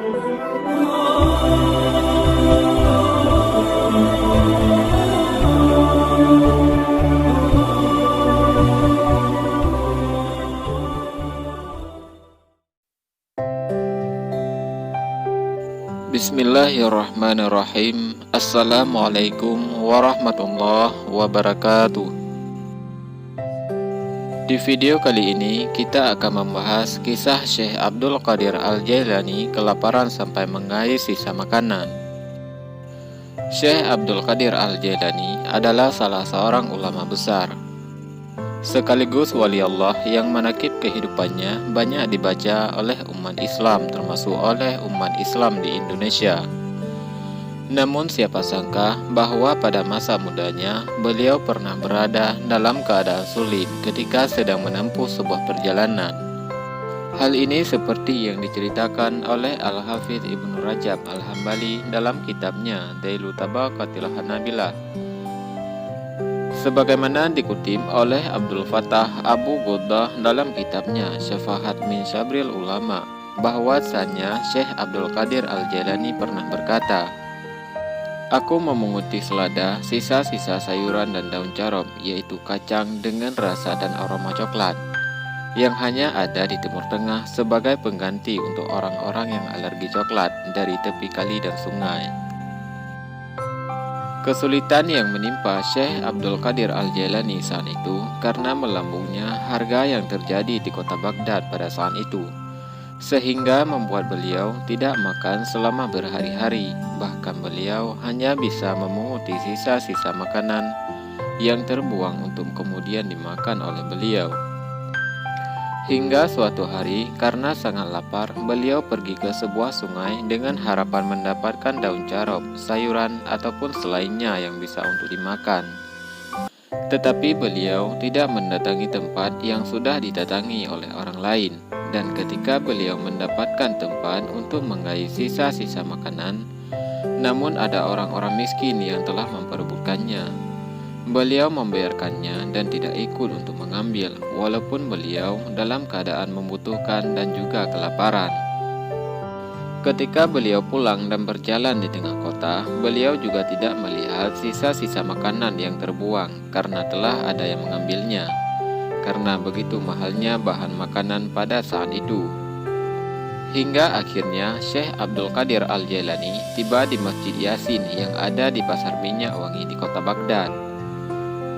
Bismillahirrahmanirrahim. Assalamualaikum warahmatullahi wabarakatuh. Di video kali ini kita akan membahas kisah Syekh Abdul Qadir Al-Jailani kelaparan sampai mengais sisa makanan. Syekh Abdul Qadir Al-Jailani adalah salah seorang ulama besar sekaligus wali Allah yang manaqib kehidupannya banyak dibaca oleh umat Islam, termasuk oleh umat Islam di Indonesia. Namun siapa sangka bahwa pada masa mudanya beliau pernah berada dalam keadaan sulit ketika sedang menempuh sebuah perjalanan. Hal ini seperti yang diceritakan oleh Al-Hafidz Ibnu Rajab Al-Hambali dalam kitabnya Dailu Tabaqatil Hanabilah, sebagaimana dikutip oleh Abdul Fattah Abu Ghuddah dalam kitabnya Syafahat min Syabril Ulama, bahwasanya Syekh Abdul Qadir Al-Jailani pernah berkata, "Aku memunguti selada sisa-sisa sayuran dan daun carom, yaitu kacang dengan rasa dan aroma coklat, yang hanya ada di Timur Tengah sebagai pengganti untuk orang-orang yang alergi coklat dari tepi kali dan sungai." Kesulitan yang menimpa Syekh Abdul Qadir Al-Jailani saat itu karena melambungnya harga yang terjadi di kota Baghdad pada saat itu, sehingga membuat beliau tidak makan selama berhari-hari. Bahkan beliau hanya bisa memunguti sisa-sisa makanan yang terbuang untuk kemudian dimakan oleh beliau. Hingga suatu hari karena sangat lapar, beliau pergi ke sebuah sungai dengan harapan mendapatkan daun carom, sayuran ataupun selainnya yang bisa untuk dimakan. Tetapi beliau tidak mendatangi tempat yang sudah didatangi oleh orang lain. Dan ketika beliau mendapatkan tempat untuk mengais sisa-sisa makanan, namun ada orang-orang miskin yang telah memperebutkannya. Beliau membiarkannya dan tidak ikut untuk mengambil, walaupun beliau dalam keadaan membutuhkan dan juga kelaparan. Ketika beliau pulang dan berjalan di tengah kota, beliau juga tidak melihat sisa-sisa makanan yang terbuang karena telah ada yang mengambilnya, karena begitu mahalnya bahan makanan pada saat itu. Hingga akhirnya Syekh Abdul Qadir Al-Jailani tiba di Masjid Yasin yang ada di Pasar Minyak Wangi di kota Baghdad.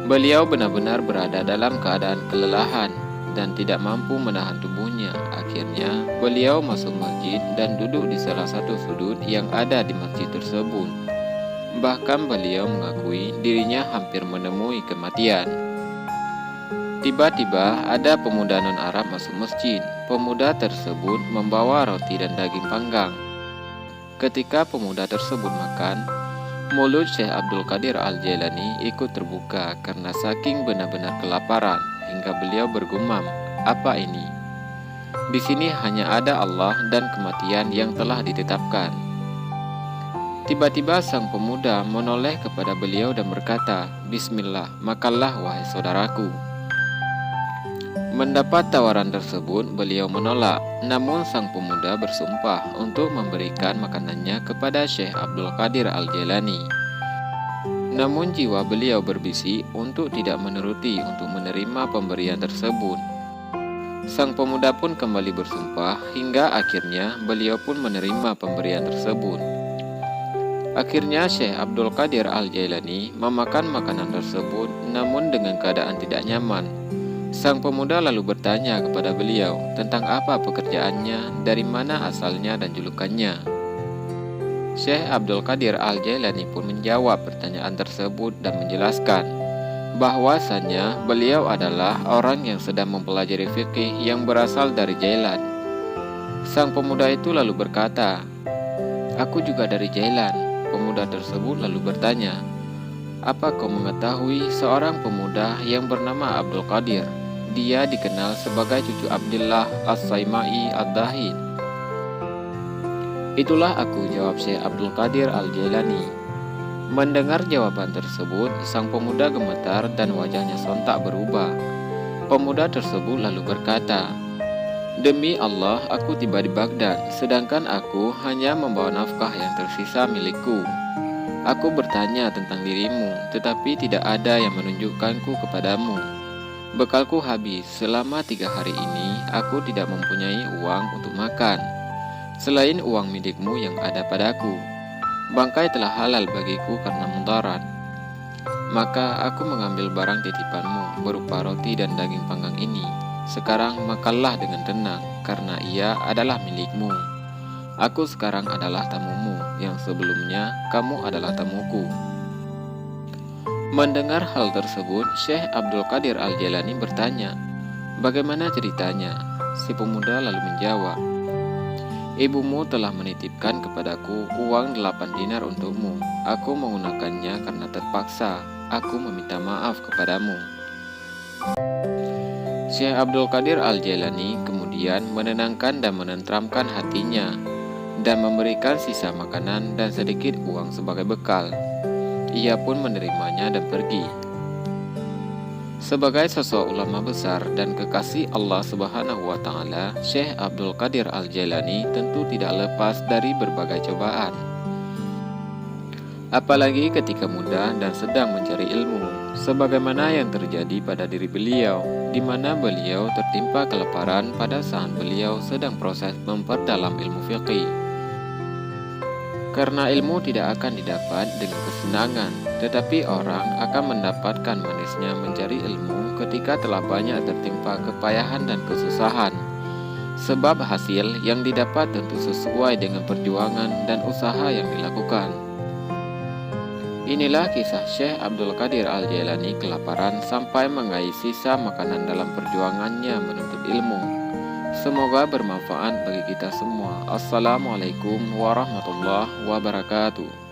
Beliau benar-benar berada dalam keadaan kelelahan dan tidak mampu menahan tubuhnya. Akhirnya beliau masuk masjid dan duduk di salah satu sudut yang ada di masjid tersebut. Bahkan beliau mengakui dirinya hampir menemui kematian. Tiba-tiba ada pemuda non-Arab masuk masjid. Pemuda tersebut membawa roti dan daging panggang. Ketika pemuda tersebut makan, mulut Syekh Abdul Qadir Al-Jailani ikut terbuka karena saking benar-benar kelaparan, hingga beliau bergumam, "Apa ini? Di sini hanya ada Allah dan kematian yang telah ditetapkan." Tiba-tiba sang pemuda menoleh kepada beliau dan berkata, "Bismillah, makanlah wahai saudaraku." Mendapat tawaran tersebut, beliau menolak. Namun sang pemuda bersumpah untuk memberikan makanannya kepada Syekh Abdul Qadir Al-Jailani. Namun jiwa beliau berbisik untuk tidak menuruti untuk menerima pemberian tersebut. Sang pemuda pun kembali bersumpah hingga akhirnya beliau pun menerima pemberian tersebut. Akhirnya Syekh Abdul Qadir Al-Jailani memakan makanan tersebut, namun dengan keadaan tidak nyaman. Sang pemuda lalu bertanya kepada beliau tentang apa pekerjaannya, dari mana asalnya dan julukannya. Syekh Abdul Qadir Al-Jailani pun menjawab pertanyaan tersebut dan menjelaskan bahwasanya beliau adalah orang yang sedang mempelajari fikih yang berasal dari Jailan. Sang pemuda itu lalu berkata, "Aku juga dari Jailan." Pemuda tersebut lalu bertanya, "Apa kau mengetahui seorang pemuda yang bernama Abdul Qadir? Dia dikenal sebagai cucu Abdullah As-Saimai Ad-Dahin." "Itulah aku," jawab Syekh Abdul Qadir Al-Jailani. Mendengar jawaban tersebut, sang pemuda gemetar dan wajahnya sontak berubah. Pemuda tersebut lalu berkata, Demi Allah, aku tiba di Baghdad, sedangkan aku hanya membawa nafkah yang tersisa milikku. Aku bertanya tentang dirimu, tetapi tidak ada yang menunjukkanku kepadamu. Bekalku habis, selama 3 hari ini aku tidak mempunyai uang untuk makan, selain uang milikmu yang ada padaku. Bangkai telah halal bagiku karena mudarat. Maka aku mengambil barang titipanmu berupa roti dan daging panggang ini. Sekarang makanlah dengan tenang, karena ia adalah milikmu. Aku sekarang adalah tamumu, yang sebelumnya kamu adalah tamuku. Mendengar hal tersebut, Syekh Abdul Qadir Al-Jailani bertanya, "Bagaimana ceritanya?" Si pemuda lalu menjawab, "Ibumu telah menitipkan kepadaku uang 8 dinar untukmu. Aku menggunakannya karena terpaksa. Aku meminta maaf kepadamu." Syekh Abdul Qadir Al-Jailani kemudian menenangkan dan menenteramkan hatinya dan memberikan sisa makanan dan sedikit uang sebagai bekal. Ia pun menerimanya dan pergi. Sebagai sosok ulama besar dan kekasih Allah Subhanahu wa Ta'ala, Syekh Abdul Qadir Al-Jailani tentu tidak lepas dari berbagai cobaan, apalagi ketika muda dan sedang mencari ilmu, sebagaimana yang terjadi pada diri beliau, di mana beliau tertimpa kelaparan pada saat beliau sedang proses memperdalam ilmu fiqih. Karena ilmu tidak akan didapat dengan kesenangan, tetapi orang akan mendapatkan manisnya mencari ilmu ketika telah banyak tertimpa kepayahan dan kesusahan. Sebab hasil yang didapat tentu sesuai dengan perjuangan dan usaha yang dilakukan. Inilah kisah Syekh Abdul Qadir Al-Jailani kelaparan sampai mengaih sisa makanan dalam perjuangannya menuntut ilmu. Semoga bermanfaat bagi kita semua. Assalamualaikum warahmatullahi wabarakatuh.